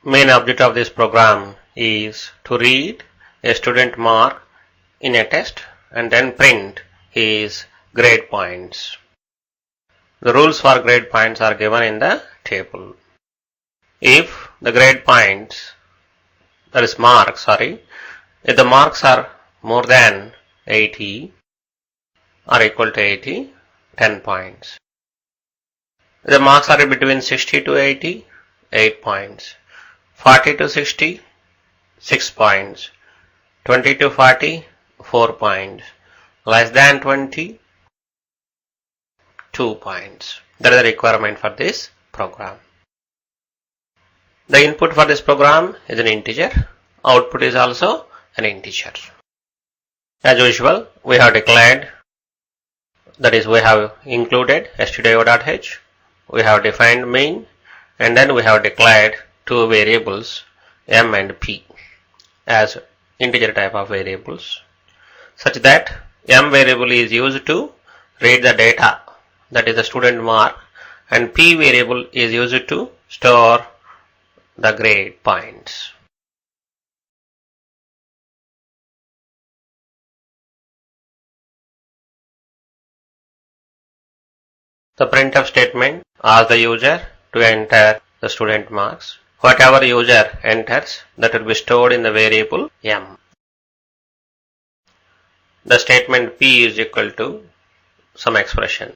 Main object of this program is to read a student mark in a test and then print his grade points. The rules for grade points are given in the table. If the grade points, that is marks, if the marks are more than 80 or equal to 80, 10 points. If the marks are between 60 to 80, 8 points. 40 to 60, 6 points. 20 to 40, 4 points. Less than 20, 2 points. That is the requirement for this program. The input for this program is an integer. Output is also an integer. As usual, we have declared, that is, we have included stdio.h, we have defined main, and then we have declared two variables m and p as integer type of variables, such that m variable is used to read the data, that is the student mark, and p variable is used to store the grade points. The printf statement asks the user to enter the student marks. Whatever user enters, that will be stored in the variable m. The statement p is equal to some expression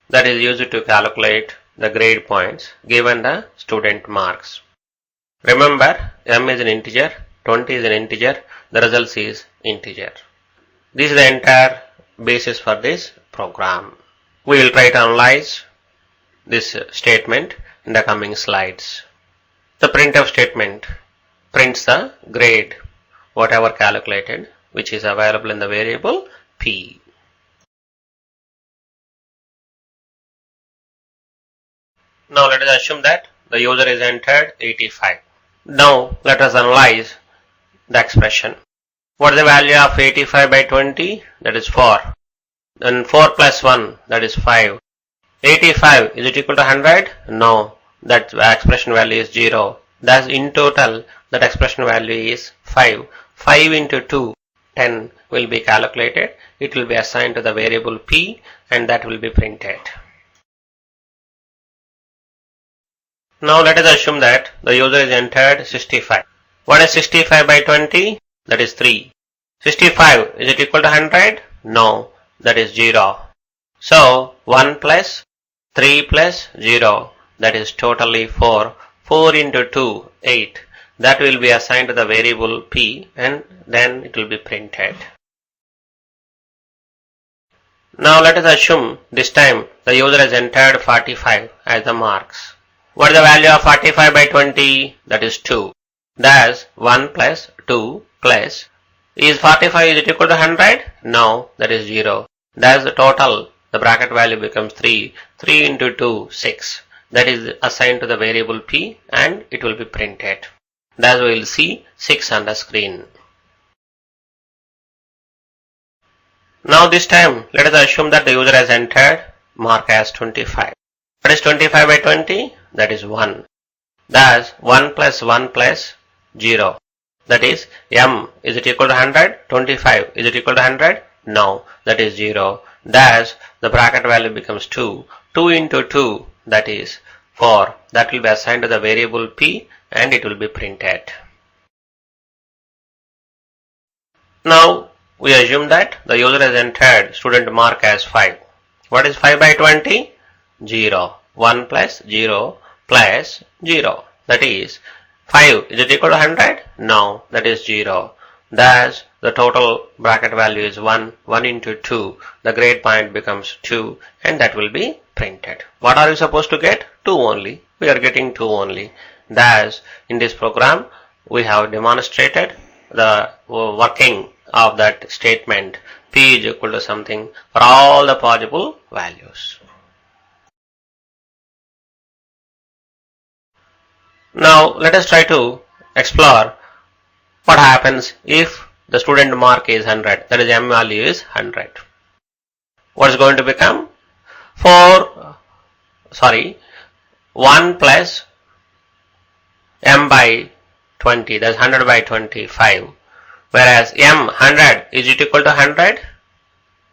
that is used to calculate the grade points given the student marks. Remember, m is an integer, 20 is an integer, the result is integer. This is the entire basis for this program. We will try to analyze this statement in the coming slides. The printf statement prints the grade, whatever calculated, which is available in the variable p. Now let us assume that the user is entered 85. Now let us analyze the expression. What is the value of 85 by 20? That is 4. Then 4 plus 1, that is 5. 85, is it equal to 100? No, that expression value is 0. Thus in total, that expression value is 5. 5 into 2, 10 will be calculated. It will be assigned to the variable p and that will be printed. Now let us assume that the user is entered 65. What is 65 by 20? That is 3. 65, is it equal to 100? No, that is 0. So 1 plus 3 plus 0, that is totally 4. 4 into 2, 8. That will be assigned to the variable p and then it will be printed. Now let us assume this time the user has entered 45 as the marks. What is the value of 45 by 20? That is 2. Thus 1 plus 2 plus, is 45 is it equal to 100? No, that is 0. Thus the total, the bracket value becomes 3. 3 into 2, 6. That is assigned to the variable p and it will be printed. Thus we will see 6 on the screen. Now this time let us assume that the user has entered mark as 25. What is 25 by 20? That is 1. Thus 1 plus 1 plus 0. That is m, is it equal to 100? 25, is it equal to 100? No, that is 0. Thus the bracket value becomes 2. 2 into 2, that is 4. That will be assigned to the variable p and it will be printed. Now we assume that the user has entered student mark as 5. What is 5 by 20? 0. 1 plus 0 plus 0. That is 5. Is it equal to 100? No, that is 0. Thus the total bracket value is 1. 1 into 2. The grade point becomes 2 and that will be printed. What are you supposed to get? 2 only. We are getting 2 only. Thus in this program we have demonstrated the working of that statement p is equal to something for all the possible values. Now let us try to explore what happens if the student mark is 100, that is m value is 100. What is going to become? 1 plus m by 20, that's 100 by 25. Whereas m 100 is it equal to 100?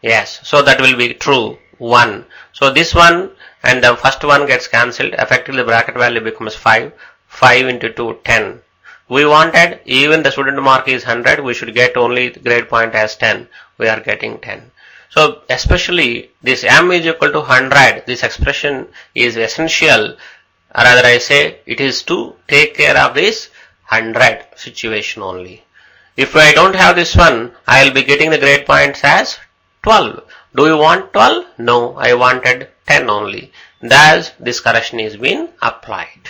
Yes, so that will be true 1. So this one and the first one gets cancelled. Effectively the bracket value becomes 5. 5 into 2, 10. We wanted even the student mark is 100, we should get only the grade point as 10. We are getting 10. So especially this m is equal to 100, this expression is essential, or rather I say it is to take care of this 100 situation only. If I don't have this one, I will be getting the grade points as 12. Do you want 12? No, I wanted 10 only. Thus this correction is being applied.